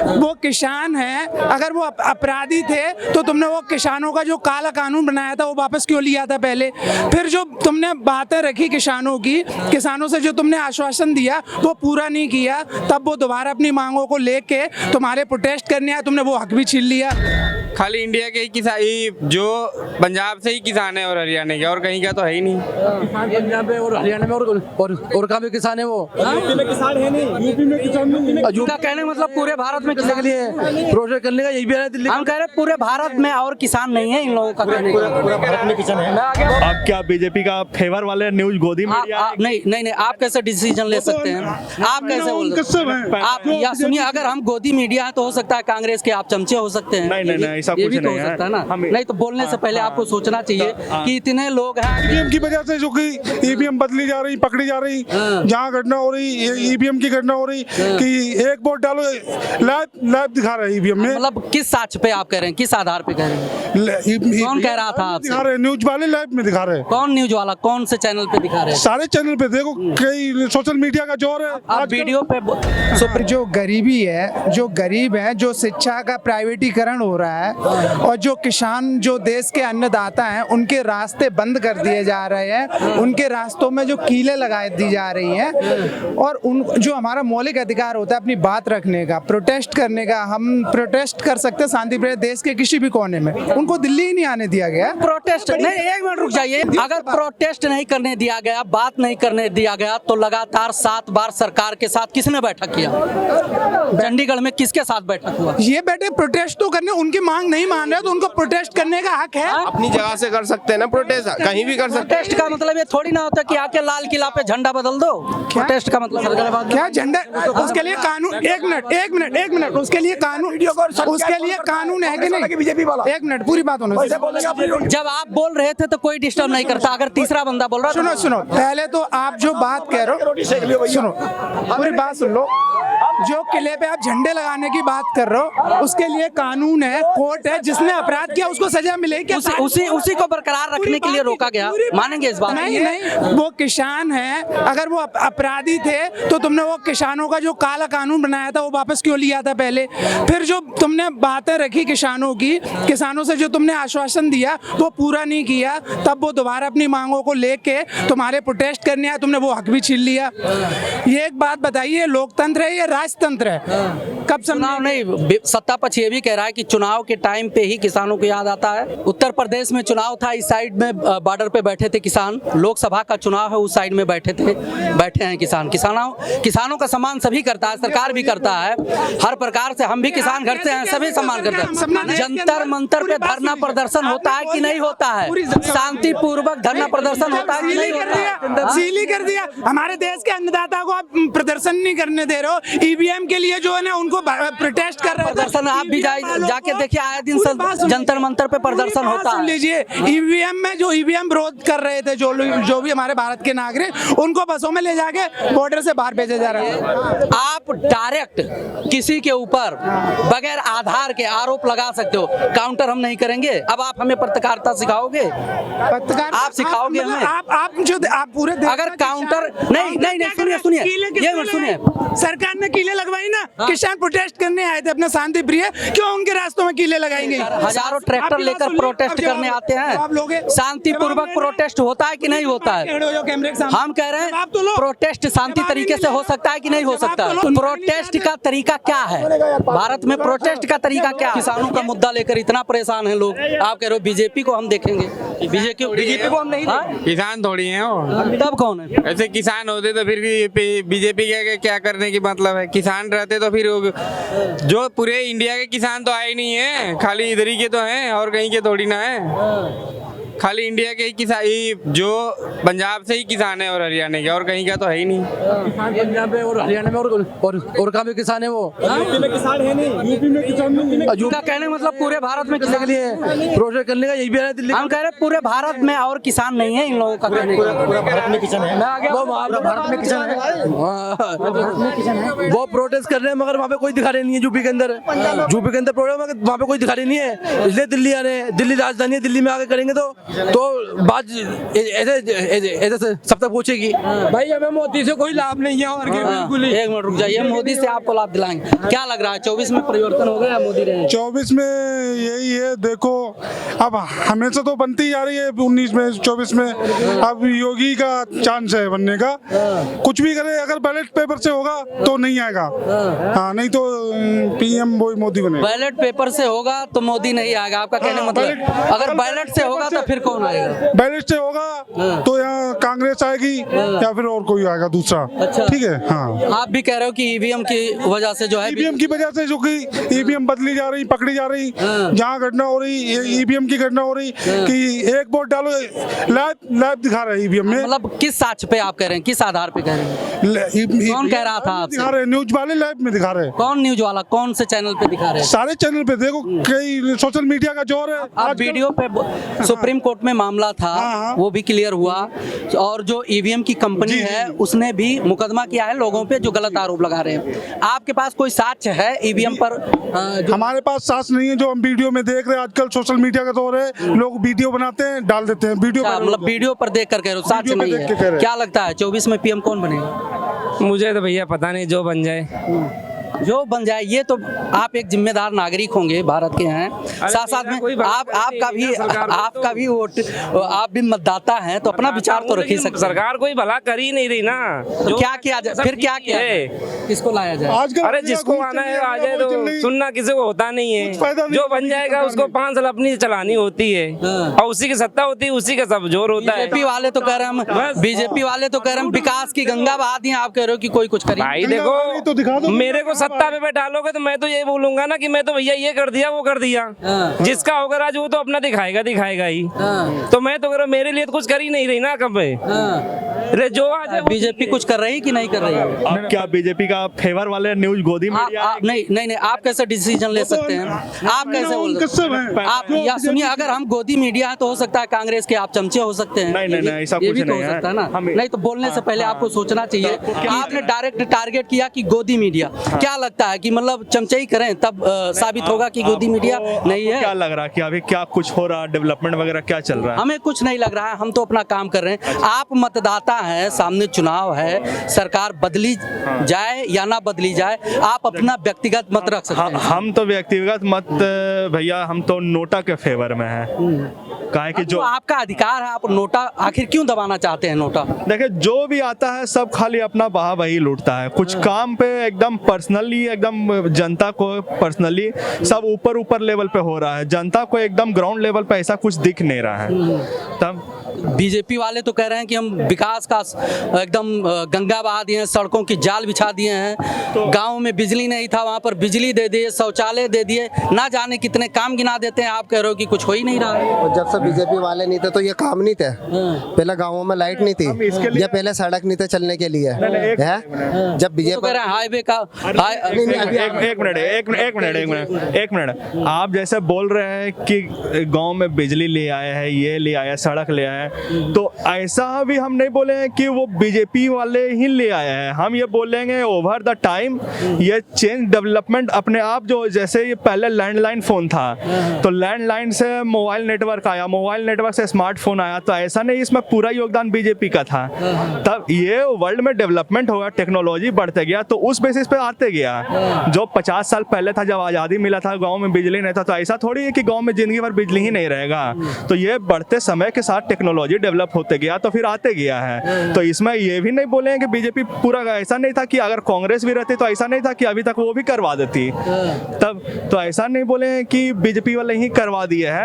वो किसान हैं, अगर वो अपराधी थे तो तुमने वो किसानों का जो काला कानून बनाया था वो वापस क्यों लिया था पहले? फिर जो तुमने बातें रखी किसानों की, किसानों से जो तुमने आश्वासन दिया वो पूरा नहीं किया, तब वो दोबारा अपनी मांगों को लेके तुम्हारे प्रोटेस्ट करने आए, तुमने वो हक भी छीन लिया। खाली इंडिया के ही किसान, जो पंजाब से ही किसान है और हरियाणा के, और कहीं का तो है ही नहीं। पंजाब में और हरियाणा में और कहाँ पे किसान है वो? यूपी में किसान है नहीं, यूपी में किसान नहीं। का कहने मतलब पूरे भारत में किसान के लिए प्रोजेक्ट करने का यही भी है दिल्ली। हम कह रहे हैं पूरे भारत में और किसान नहीं है, इन लोगों का कहने पूरा भारत में किसान है। आप क्या बीजेपी का फेवर वाले न्यूज गोदी मीडिया? नहीं, आप कैसे डिसीजन ले सकते हैं? आप कैसे बोल सकते हैं? आप या सुनिए, अगर हम गोदी मीडिया है तो हो सकता है कांग्रेस के आप चमचे हो सकते हैं। नहीं, ऐसा ये कुछ भी तो नहीं हो है। सकता है ना। नहीं तो बोलने से पहले आपको सोचना चाहिए कि इतने लोग हैं। ईवीएम की वजह से जो कि ईवीएम बदली जा रही, पकड़ी जा रही, जहाँ घटना हो रही, ईवीएम की घटना हो रही कि एक वोट डालो, लाइव दिखा रहे हैं ईवीएम में। मतलब किस साक्ष्य पे आप कह रहे हैं, किस आधार पे कह रहे हैं? कौन कह रहा था आपसे? दिखा रहे हैं, न्यूज वाले लाइव में दिखा रहे हैं। कौन न्यूज वाला, कौन से चैनल पे दिखा रहे हैं? सारे चैनल पे देखो, कई सोशल मीडिया का जोर है। आप वीडियो पे जो गरीबी है, जो गरीब है, जो शिक्षा का प्राइवेटीकरण हो रहा है, और जो किसान, जो देश के अन्नदाता हैं, उनके रास्ते बंद कर दिए जा रहे हैं, उनके रास्तों में जो कीलें लगा दी जा रही हैं, और उन जो हमारा मौलिक अधिकार होता है अपनी बात रखने का, प्रोटेस्ट करने का, हम प्रोटेस्ट कर सकते हैं शांतिप्रिय देश के किसी भी कोने में, उनको दिल्ली ही नहीं आने दिया गया। प्रोटेस्ट नहीं, एक मिनट रुक जाइए। अगर प्रोटेस्ट नहीं करने दिया गया, बात नहीं करने दिया गया, तो लगातार 7 बार सरकार के साथ किसने बैठक किया? चंडीगढ़ में किसके साथ बैठक हुआ? ये बैठे प्रोटेस्ट तो करने, उनकी मांग नहीं मान रहे तो उनको प्रोटेस्ट करने का हक है। अपनी जगह से कर सकते हैं ना प्रोटेस्ट, कहीं भी कर सकते हैं। प्रोटेस्ट का मतलब ये थोड़ी ना होता कि आके लाल किला पे झंडा बदल दो। प्रोटेस्ट का मतलब क्या झंडा? उसके लिए कानून, एक मिनट, उसके लिए कानून है कि नहीं? बीजेपी वाला, एक मिनट, पूरी बात होने दो। जब आप बोल रहे थे तो कोई डिस्टर्ब नहीं करता, अगर तीसरा बंदा बोल रहा है सुनो, पहले तो आप जो बात कह रहे हो, सुनो, पूरी बात सुन लो। जो किले पे आप झंडे लगाने की बात कर रहे हो, उसके लिए कानून है, कोर्ट है, जिसने अपराध किया उसको सजा मिलेगी। उसी को बरकरार रखने के लिए रोका गया, मानेंगे इस बात? नहीं, वो किसान हैं, अगर वो अपराधी थे तो तुमने वो किसानों का जो काला कानून बनाया था वो वापस क्यों लिया था पहले? फिर जो तुमने बातें रखी किसानों की, किसानों से जो तुमने आश्वासन दिया वो पूरा नहीं किया, तब वो दोबारा अपनी मांगों को लेके तुम्हारे प्रोटेस्ट करने आए, तुमने वो हक भी छीन लिया। ये एक बात बताइए, लोकतंत्र है या राजतंत्र है? कब चुनाव नहीं, सत्ता पक्ष ये भी कह रहा है कि चुनाव के टाइम पे ही किसानों को याद आता है। उत्तर प्रदेश में चुनाव था, इस साइड में बॉर्डर पे बैठे थे किसान, लोकसभा का चुनाव है, उस साइड में बैठे हैं किसानों का सम्मान सभी करता है, सरकार भी करता है, हर प्रकार से हम भी किसान घर से हैं, सभी सम्मान करते हैं। जंतर मंतर पे धरना प्रदर्शन होता है कि नहीं होता है? शांतिपूर्वक धरना प्रदर्शन होता है कि नहीं होता है? सील कर दिया। हमारे देश के अन्नदाता को आप प्रदर्शन नहीं करने दे रहे हो, ईवीएम के लिए जो है ना उनको प्रोटेस्ट कर रहे हो। प्रदर्शन आप भी जाके देखिए, आए दिन जंतर मंतर पे प्रदर्शन होता है। लीजिए, ईवीएम में जो ईवीएम विरोध कर रहे थे, जो भी हमारे भारत के नागरिक, उनको बसों में ले जाके बॉर्डर से बाहर भेजा जा रहा है। आप डायरेक्ट किसी के ऊपर बगैर आधार के आरोप लगा सकते हो, काउंटर हम नहीं करेंगे। अब आप हमें पत्रकारिता सिखाओगे? आप सिखाओगे हमें? आप पूरे अगर काउंटर नहीं, सुनिए, सरकार ने कीले लगवाई ना, किसान प्रोटेस्ट करने आए थे अपने शांति प्रिय, क्यों उनके रास्तों में कीले लगाएंगे? हजारों ट्रैक्टर लेकर प्रोटेस्ट करने आते हैं, शांतिपूर्वक प्रोटेस्ट होता है कि नहीं होता है? हम कह रहे हैं प्रोटेस्ट शांति तरीके से हो सकता है कि नहीं हो सकता? प्रोटेस्ट का तरीका क्या है भारत में? प्रोटेस्ट का तरीका क्या है? किसानों का मुद्दा लेकर इतना परेशान है लोग, आप कह रहे हो बीजेपी को हम देखेंगे, बीजेपी को हम नहीं। किसान थोड़ी है वो, तब कौन है? ऐसे किसान होते तो फिर बीजेपी क्या करने की मतलब है? किसान रहते तो फिर जो पूरे इंडिया के किसान तो आए नहीं है, खाली इधर ही के तो हैं, और कहीं के थोड़ी ना है। खाली इंडिया के ही किसान, जो पंजाब से ही किसान है और हरियाणा के, और कहीं का तो है ही नहीं। पंजाब में और हरियाणा में और कहाँ पे किसान है वो? यूपी में किसान है नहीं, यूपी में किसान नहीं। का कहने मतलब पूरे भारत में किसान के लिए प्रोजेक्ट करने का यही भी है दिल्ली। हम कह रहे हैं पूरे भारत में और किसान नहीं है, इन लोगों का कहने पूरा भारत में किसान है। भारत में किसान है, वो प्रोटेस्ट कर रहे हैं, मगर वहाँ पे कोई दिखा रहे नहीं है। यूपी के अंदर प्रोग्राम, वहाँ पे कोई दिखा रही नहीं है, इसलिए दिल्ली आ रहे हैं। दिल्ली राजधानी है, दिल्ली में आके करेंगे तो तो बात ऐसे सब तक पूछेगी। भाई हमें मोदी से कोई लाभ नहीं है और बिल्कुल ही। एक मिनट रुक जाइए, मोदी से आपको लाभ दिलाएंगे। क्या लग रहा है 24 में परिवर्तन हो गया, मोदी रहे? 24 में यही है, देखो अब हमेशा तो बनती जा रही है 19 में 24 में, अब योगी का चांस है बनने का। कुछ भी करे, अगर बैलेट पेपर से होगा तो नहीं आएगा, हाँ नहीं तो पीएम वही मोदी बनेगा। बैलेट पेपर से होगा तो मोदी नहीं आएगा, आपका कहने मतलब अगर बैलेट से होगा तो फिर कौन आएगा? बैलेट से होगा तो यहाँ कांग्रेस आएगी या फिर और कोई आएगा दूसरा। अच्छा। ठीक है, हाँ। आप भी कह रहे हो कि ईवीएम की वजह से जो है ईवीएम की वजह से, जो कि ईवीएम बदली जा रही, पकड़ी जा रही, जहाँ घटना हो रही ईवीएम की घटना हो रही कि एक वोट डालो, लाइव दिखा रहे हैं ईवीएम में। मतलब किस साक्ष्य पे आप कह रहे हैं, किस आधार पे कह रहे हैं? कौन कह रहा था आपसे? दिखा रहे हैं, न्यूज वाले लाइव में दिखा रहे हैं। कौन न्यूज वाला, कौन से चैनल पे दिखा रहे हैं? सारे चैनल पे देखो, कई सोशल मीडिया का जोर है। आप आजकल- वीडियो पे सुप्रीम कोर्ट में मामला था, हाँ। वो भी क्लियर हुआ, और जो ईवीएम की कंपनी है उसने भी मुकदमा किया है लोगों पे जो गलत आरोप लगा रहे हैं। आपके पास कोई साक्ष्य है ईवीएम पर? हमारे पास साक्ष्य नहीं है, जो हम वीडियो में देख रहे हैं। आजकल सोशल मीडिया का दौर है, लोग वीडियो बनाते हैं, डाल देते हैं वीडियो। मतलब वीडियो पर देख कर कह रहे हो, साक्ष्य वीडियो पे नहीं देख के कह रहे है। हैं। क्या लगता है 24 में पीएम कौन बनेगा? मुझे तो भैया पता नहीं, जो बन जाए। जो बन जाए। ये तो आप एक जिम्मेदार नागरिक होंगे, भारत के हैं, साथ साथ में आपका भी वोट, आप भी मतदाता हैं, तो अपना विचार तो रख ही सकते हैं। सरकार कोई भला कर ही नहीं रही ना। तो क्या किया जाए, फिर क्या किया जाए? किसको लाया जाए? आजकल अरे जिसको आना है आ जाए, तो सुनना किसी को होता नहीं है। फायदा नहीं जो बन जाएगा उसको 5 साल अपनी चलानी होती है, और उसी की सत्ता होती है, उसी का सब जोर होता है। बीजेपी वाले तो कह रहे हैं, बीजेपी वाले तो कह रहे हैं विकास की गंगा बहा दी, आप कह रहे हो कि कोई कुछ करी। भाई तो दिखा देखो, दो। मेरे को सत्ता पे बैठा लोगे तो मैं तो ये बोलूंगा ना कि मैं तो भैया ये कर दिया वो कर दिया। जिसका होगा आज वो तो अपना दिखाएगा ही। तो मैं तो कह रहा हूं, मेरे लिए तो कुछ कर ही नहीं रही ना कब। अरे जो आज बीजेपी कुछ कर रही कि नहीं कर रही है? अब क्या बीजेपी का फेवर वाले न्यूज गोदी मीडिया नहीं, आप कैसे डिसीजन ले सकते हैं? आप कैसे बोल सकते हैं? आप या सुनिए, अगर हम गोदी मीडिया है तो हो सकता है कांग्रेस के आप चमचे हो सकते हैं। नहीं, ऐसा ये कुछ भी तो नहीं हो है। सकता है ना। हम- नहीं तो बोलने से पहले आपको सोचना चाहिए। आपने डायरेक्ट टारगेट किया कि गोदी मीडिया, क्या लगता है कि मतलब चमचई करें तब साबित होगा कि गोदी मीडिया नहीं है? क्या लग रहा है कि अभी क्या कुछ हो रहा है, डेवलपमेंट वगैरह क्या चल रहा है? हमें कुछ नहीं लग रहा है, हम तो अपना काम कर रहे हैं। आप मतदाता हैं, सामने चुनाव है, सरकार बदली जाए या ना बदली जाए, आप अपना व्यक्तिगत मत रख सकते हैं। हम तो व्यक्तिगत मत भैया, हम तो नोटा के फेवर में है। काहे कि जो जो आपका अधिकार है, आप नोटा आखिर क्यों दबाना चाहते हैं? नोटा देखिए, जो भी आता है सब खाली अपना बहा वही लूटता है। कुछ काम पे एकदम पर्सनली, एकदम जनता को पर्सनली सब ऊपर लेवल पे हो रहा है, जनता को एकदम ग्राउंड लेवल पे ऐसा कुछ दिख नहीं रहा है। तब बीजेपी वाले तो कह रहे हैं कि हम विकास का एकदम गंगा बहा दिए हैं, सड़कों की जाल बिछा दिए हैं, गांव में बिजली नहीं था वहां पर बिजली दे दिए, शौचालय दे दिए, ना जाने कितने काम गिना देते हैं। आप कह रहे हो कि कुछ हो ही नहीं रहा है। और जब से बीजेपी वाले नहीं थे तो ये काम नहीं थे। पहले गाँवों में लाइट नहीं थी, या पहले सड़क नहीं थे चलने के लिए है। जब तो बीजेपी कह रहे हैं हाईवे का एक मिनट, आप जैसे बोल रहे हैं कि गांव में बिजली ले आए हैं, ये ले आया, सड़क ले आया, तो ऐसा भी हम नहीं बोले हैं कि वो बीजेपी वाले ही ले आए हैं। हम ये बोलेंगे ओवर द टाइम ये चेंज डेवलपमेंट अपने आप, जो जैसे ये पहले लैंडलाइन फोन था, तो लैंडलाइन से मोबाइल नेटवर्क आया, मोबाइल नेटवर्क से स्मार्टफोन आया, तो ऐसा नहीं इसमें पूरा योगदान बीजेपी का था। तब ये वर्ल्ड में डेवलपमेंट होगा, टेक्नोलॉजी बढ़ते गया, तो उस बेसिस पे आते गया। जो 50 साल पहले था, जब आज़ादी मिला था, गांव में बिजली नहीं था, तो ऐसा थोड़ी है कि गांव में जिंदगी भर बिजली ही नहीं रहेगा। तो ये बढ़ते समय के साथ टेक्नोलॉजी डेवलप होते गया, तो फिर आते गया है। तो इसमें ये भी नहीं बोले कि बीजेपी पूरा, ऐसा नहीं था कि अगर कांग्रेस भी रहती तो ऐसा नहीं था कि अभी तक वो भी करवा देती। तब तो ऐसा नहीं बोले कि बीजेपी वाले ही करवा दिए हैं।